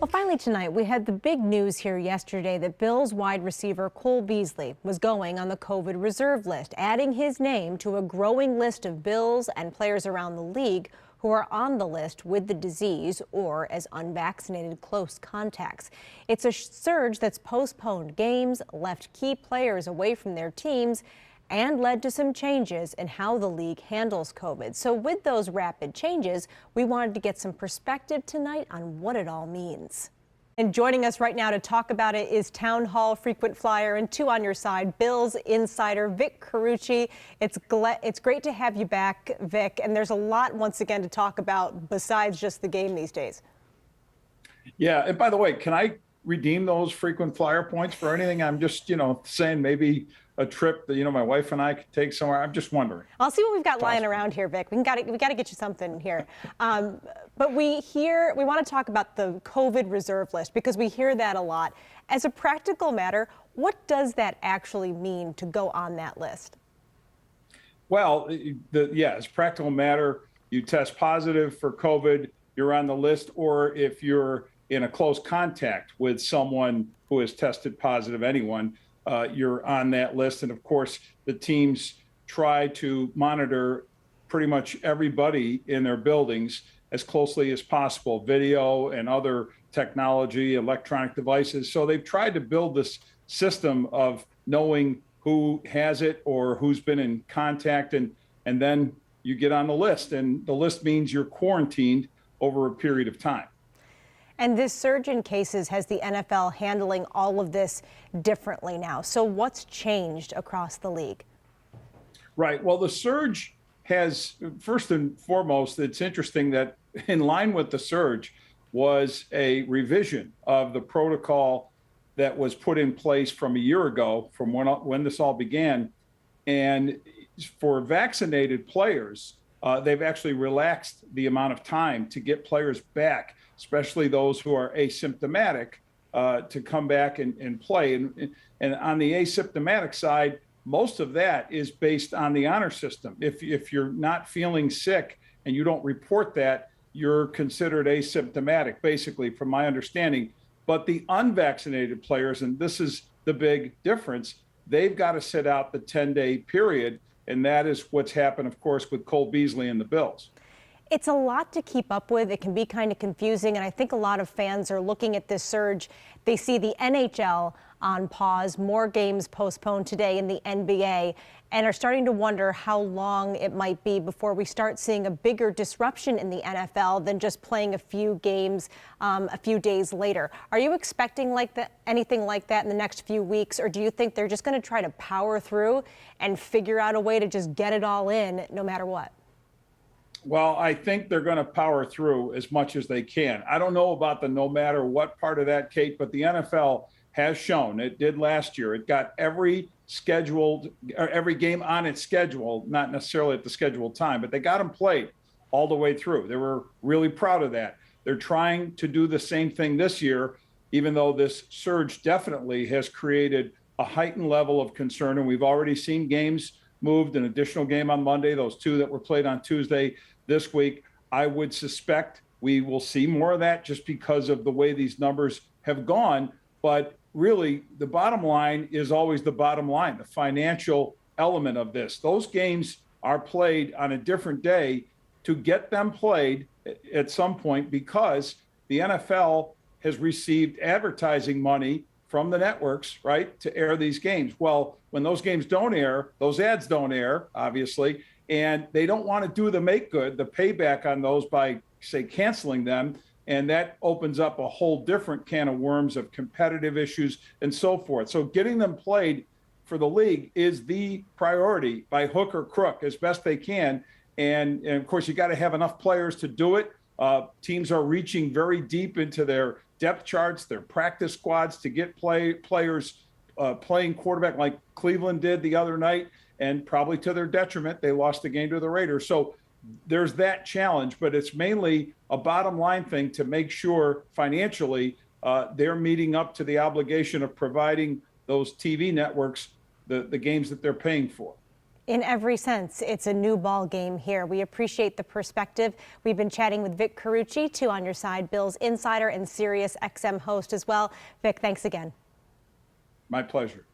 Well, finally tonight, we had the big news here yesterday that Bills wide receiver Cole Beasley was going on the COVID reserve list, adding his name to a growing list of Bills and players around the league who are on the list with the disease or as unvaccinated close contacts. It's a surge that's postponed games, left key players away from their teams, and led to some changes in how the league handles COVID. So with those rapid changes, we wanted to get some perspective tonight on what it all means. And joining us right now to talk about it is Town Hall frequent flyer and two on your side, Bills insider Vic Carucci. It's great to have you back, Vic, and there's a lot once again to talk about besides just the game these days. Yeah, and by the way, can I redeem those frequent flyer points for anything? I'm just, saying maybe a trip that, my wife and I could take somewhere. I'm just wondering. I'll see what we've got lying around here, Vic. We got to get you something here. But we want to talk about the COVID reserve list because we hear that a lot. As a practical matter, what does that actually mean to go on that list? Well, as a practical matter, you test positive for COVID, you're on the list, or if you're in a close contact with someone who has tested positive, anyone, you're on that list. And of course, the teams try to monitor pretty much everybody in their buildings as closely as possible, video and other technology, electronic devices. So they've tried to build this system of knowing who has it or who's been in contact, and then you get on the list. And the list means you're quarantined over a period of time. And this surge in cases has the NFL handling all of this differently now. So what's changed across the league? Right. Well, the surge has, first and foremost, it's interesting that in line with the surge was a revision of the protocol that was put in place from a year ago, from when this all began. And for vaccinated players, they've actually relaxed the amount of time to get players back, especially those who are asymptomatic, to come back and play. And on the asymptomatic side, most of that is based on the honor system. If you're not feeling sick and you don't report that, you're considered asymptomatic, basically, from my understanding. But the unvaccinated players, and this is the big difference, they've got to sit out the 10-day period. And that is what's happened, of course, with Cole Beasley and the Bills. It's a lot to keep up with. It can be kind of confusing. And I think a lot of fans are looking at this surge. They see the NHL on pause, more games postponed today in the NBA, and are starting to wonder how long it might be before we start seeing a bigger disruption in the NFL than just playing a few games a few days later. Are you expecting anything like that in the next few weeks, or do you think they're just going to try to power through and figure out a way to just get it all in no matter what? Well, I think they're going to power through as much as they can. I don't know about the no matter what part of that, Kate, but the NFL has shown, it did last year, it got every game on its schedule, not necessarily at the scheduled time, but they got them played all the way through. They were really proud of that. They're trying to do the same thing this year, even though this surge definitely has created a heightened level of concern. And we've already seen games moved, an additional game on Monday, those two that were played on Tuesday this week. I would suspect we will see more of that just because of the way these numbers have gone. But really, the bottom line is always the bottom line, the financial element of this. Those games are played on a different day to get them played at some point because the NFL has received advertising money from the networks, right, to air these games. Well, when those games don't air, those ads don't air, obviously, and they don't want to do the make good, the payback on those by, say, canceling them. And that opens up a whole different can of worms of competitive issues and so forth. So getting them played for the league is the priority by hook or crook as best they can. And of course, you got to have enough players to do it. Teams are reaching very deep into their depth charts, their practice squads to get players playing quarterback like Cleveland did the other night. And probably to their detriment, they lost the game to the Raiders. So there's that challenge, but it's mainly a bottom line thing to make sure financially they're meeting up to the obligation of providing those TV networks the games that they're paying for. In every sense, it's a new ball game here. We appreciate the perspective. We've been chatting with Vic Carucci, too, on your side, Bills insider and Sirius XM host as well. Vic, thanks again. My pleasure.